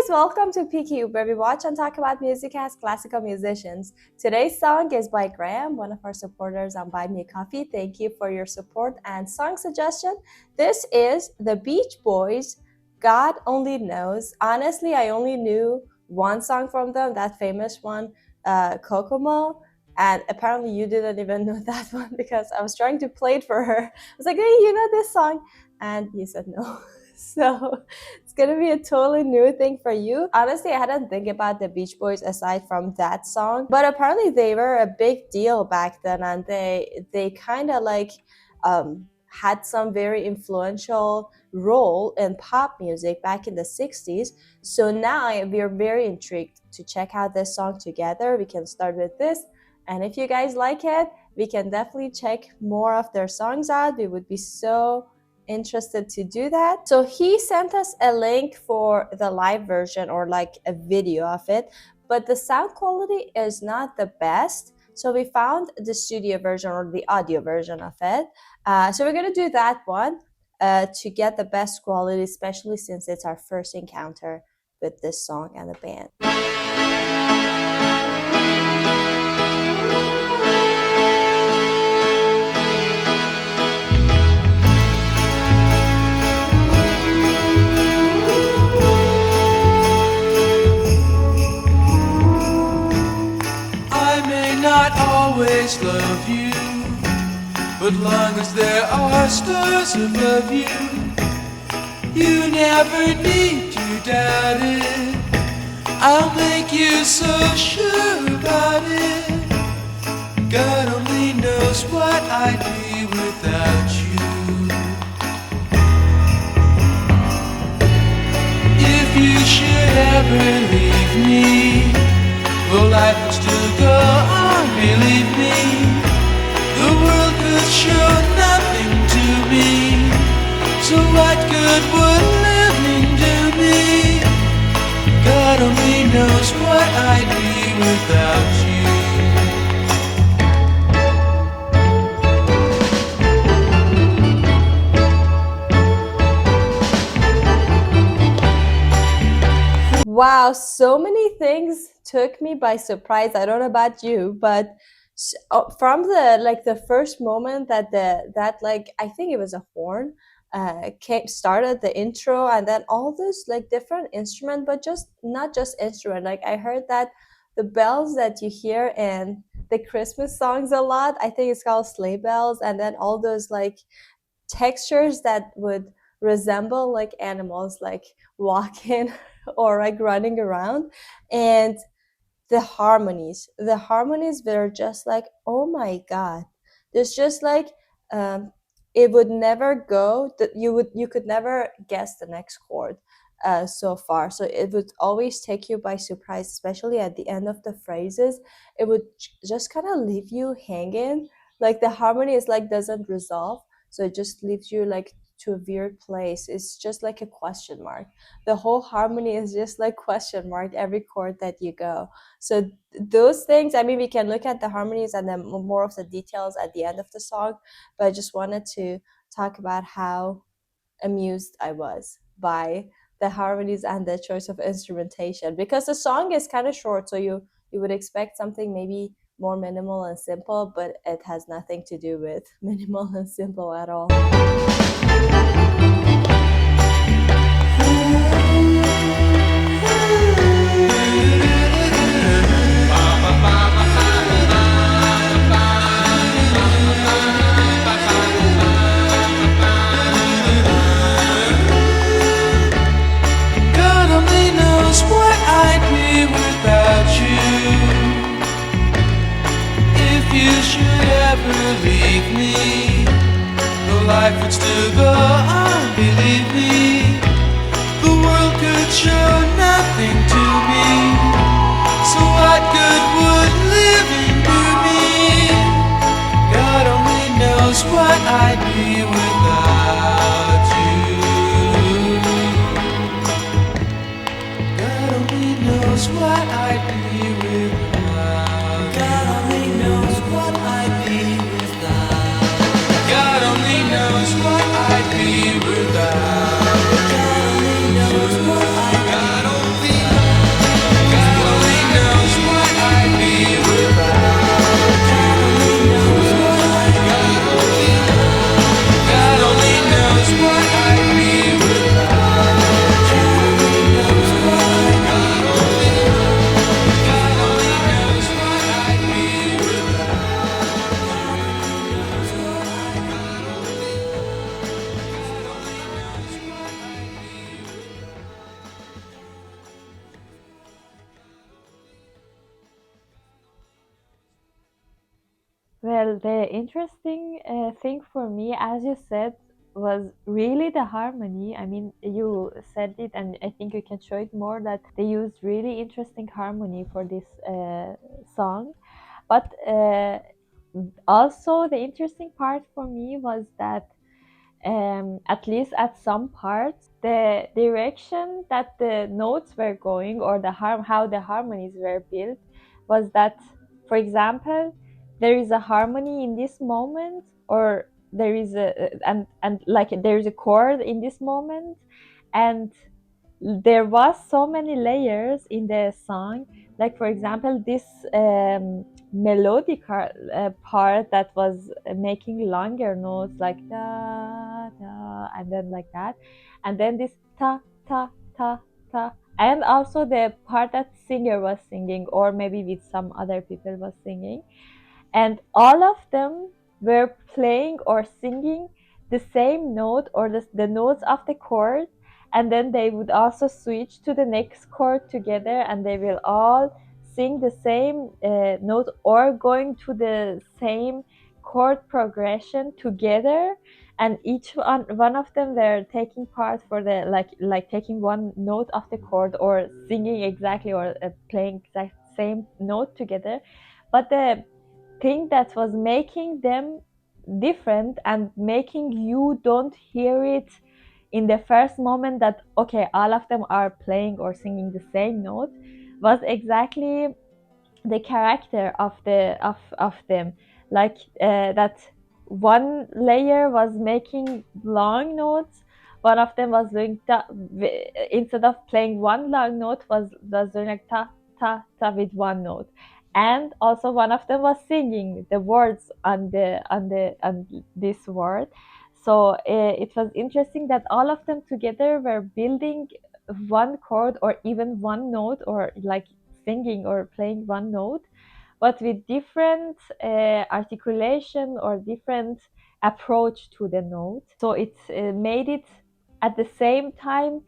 welcome to PQ, where we watch and talk about music as classical musicians. Today's song is by Graham, one of our supporters on Buy Me a Coffee. Thank you for your support and song suggestion. This is the Beach Boys, God Only Knows. Honestly, I only knew one song from them, that famous one, Kokomo. And apparently you didn't even know that one because I was trying to play it for her. I was like, hey, you know this song? And you said no. So it's gonna be a totally new thing for you. Honestly, I hadn't think about the Beach Boys aside from that song, but apparently they were a big deal back then, and they kind of like had some very influential role in pop music back in the 60s. So now we're very intrigued to check out this song together. We can start with this, and if you guys like it, we can definitely check more of their songs out. We would be so interested to do that. So he sent us a link for the live version, or like a video of it, but the sound quality is not the best. So we found the studio version, or the audio version of it. So we're gonna do that one to get the best quality, especially since it's our first encounter with this song and the band. Always love you, but long as there are stars above you, you never need to doubt it. I'll make you so sure about it. God only knows what I'd be without you. If you should ever leave me, well, life would still go on, believe me. The world could show nothing to me, so what good would living do me? God only knows what I'd be without you. Wow, so many things took me by surprise. I don't know about you, but from the first moment that I think it was a horn started the intro, and then all those like different instrument, but just not just instrument. Like I heard that the bells that you hear in the Christmas songs a lot, I think it's called sleigh bells, and then all those like textures that would resemble like animals like walking or like running around, and the harmonies were just like, oh my god, there's just like it would never go that you could never guess the next chord so far. So it would always take you by surprise, especially at the end of the phrases. It would just kind of leave you hanging, like the harmony is like doesn't resolve, so it just leaves you like to a weird place. It's just like a question mark. The whole harmony is just like question mark every chord that you go. So those things, I mean, we can look at the harmonies and then more of the details at the end of the song, but I just wanted to talk about how amused I was by the harmonies and the choice of instrumentation, because the song is kind of short, so you would expect something maybe more minimal and simple, but it has nothing to do with minimal and simple at all. God only knows what I'd be without you. If you should ever leave me, the life would still go on, believe me. The world could show nothing to me, so what good would living do me? God only knows what I'd be without you. God only knows what I'd be without. God only knows what I'd be without. God only knows what I'd be without. God only knows what I'd be. God only Well, the interesting thing for me, as you said, was really the harmony. I mean, you said it, and I think you can show it more that they used really interesting harmony for this song. But also, the interesting part for me was that at least at some parts, the direction that the notes were going or how the harmonies were built was that, for example, there is a harmony in this moment, or there is and like there is a chord in this moment, and there was so many layers in the song. Like for example, this melodic part that was making longer notes, like da da, and then like that, and then this ta ta ta ta, and also the part that singer was singing, or maybe with some other people was singing, and all of them were playing or singing the same note, or the notes of the chord, and then they would also switch to the next chord together, and they will all sing the same note, or going to the same chord progression together, and each one of them were taking part for the like taking one note of the chord, or singing exactly, or playing exact same note together. But the thing that was making them different and making you don't hear it in the first moment, that okay, all of them are playing or singing the same note, was exactly the character of them. Like that one layer was making long notes, one of them was doing instead of playing one long note, was doing like ta ta ta with one note, and also one of them was singing the words on this word. So it was interesting that all of them together were building one chord, or even one note, or like singing or playing one note, but with different articulation or different approach to the note. So it made it at the same time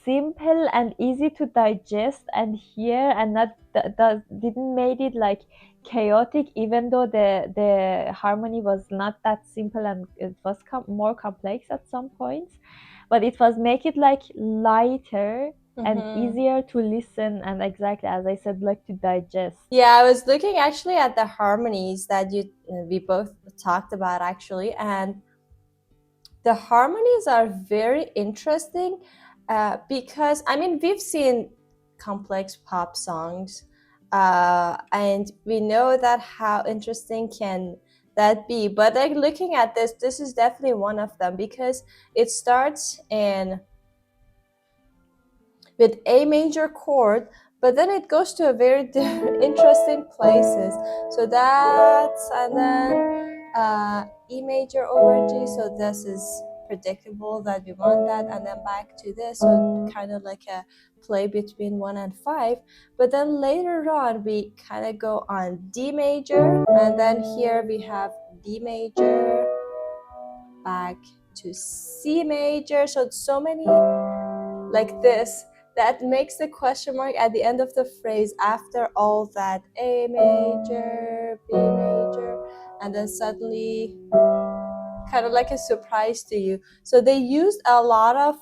simple and easy to digest and hear, and not didn't made it like chaotic, even though the harmony was not that simple, and it was more complex at some points, but it was make it like lighter and Mm-hmm. easier to listen, and exactly as I said, like to digest. Yeah, I was looking actually at the harmonies that we both talked about actually, and the harmonies are very interesting because I mean we've seen complex pop songs, and we know that how interesting can that be. But like looking at this is definitely one of them because it starts in with A major chord, but then it goes to a very interesting places. So that's and then E major over G. So this is predictable that we want that, and then back to this. So kind of like a play between 1 and 5. But then later on, we kind of go on D major, and then here we have B major, back to C major. So it's so many like this that makes the question mark at the end of the phrase after all that A major, B major, and then suddenly kind of like a surprise to you. So they used a lot of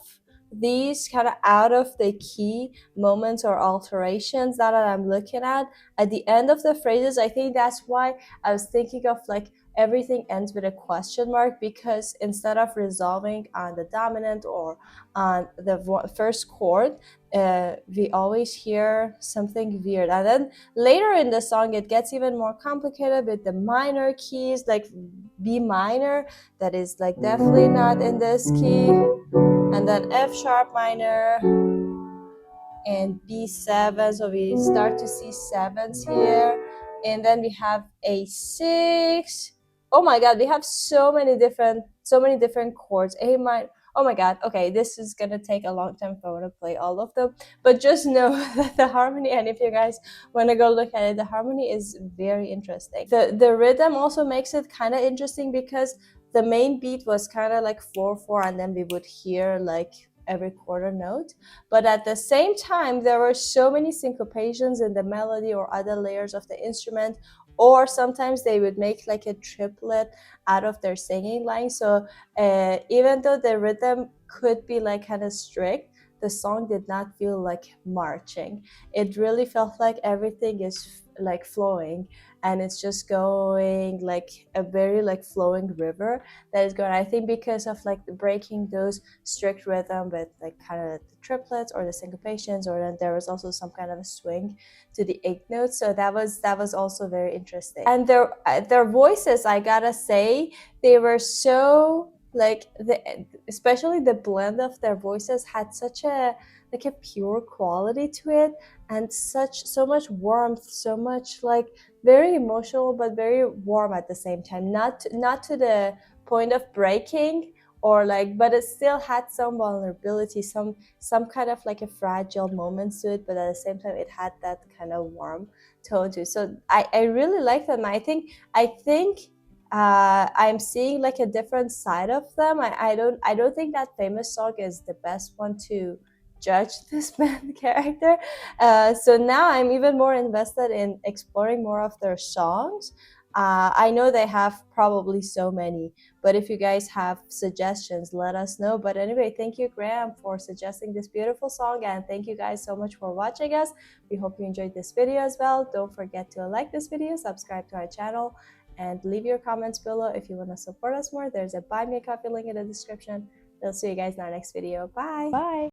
these kind of out of the key moments or alterations that I'm looking at the end of the phrases. I think that's why I was thinking of like everything ends with a question mark, because instead of resolving on the dominant or on the first chord, we always hear something weird. And then later in the song, it gets even more complicated with the minor keys, like B minor, that is like definitely not in this key, and then F sharp minor and B7. So we start to see sevens here, and then we have A6. Oh my god, we have so many different chords. A minor. Oh my god. Okay, this is gonna take a long time if I want to play all of them. But just know that the harmony, and if you guys want to go look at it, the harmony is very interesting. The rhythm also makes it kind of interesting because the main beat was kind of like 4/4, and then we would hear like every quarter note. But at the same time, there were so many syncopations in the melody or other layers of the instrument, or sometimes they would make like a triplet out of their singing line. So even though the rhythm could be like kind of strict, the song did not feel like marching. It really felt like everything is like flowing, and it's just going like a very like flowing river that is going. I think because of like breaking those strict rhythm with like kind of the triplets or the syncopations, or then there was also some kind of a swing to the eighth notes. So that was also very interesting. And their voices, I gotta say, they were so like especially the blend of their voices had such a like a pure quality to it, and so much warmth, so much like very emotional but very warm at the same time, not to the point of breaking, or like, but it still had some vulnerability, some kind of like a fragile moments to it, but at the same time it had that kind of warm tone to it. So I really like them. I think I'm seeing like a different side of them. I don't think that famous song is the best one to judge this band character. So now I'm even more invested in exploring more of their songs. I know they have probably so many, but if you guys have suggestions, let us know. But anyway, thank you, Graham, for suggesting this beautiful song, and thank you guys so much for watching us. We hope you enjoyed this video as well. Don't forget to like this video, subscribe to our channel, and leave your comments below if you want to support us more. There's a buy me a coffee link in the description. We'll see you guys in our next video. Bye. Bye.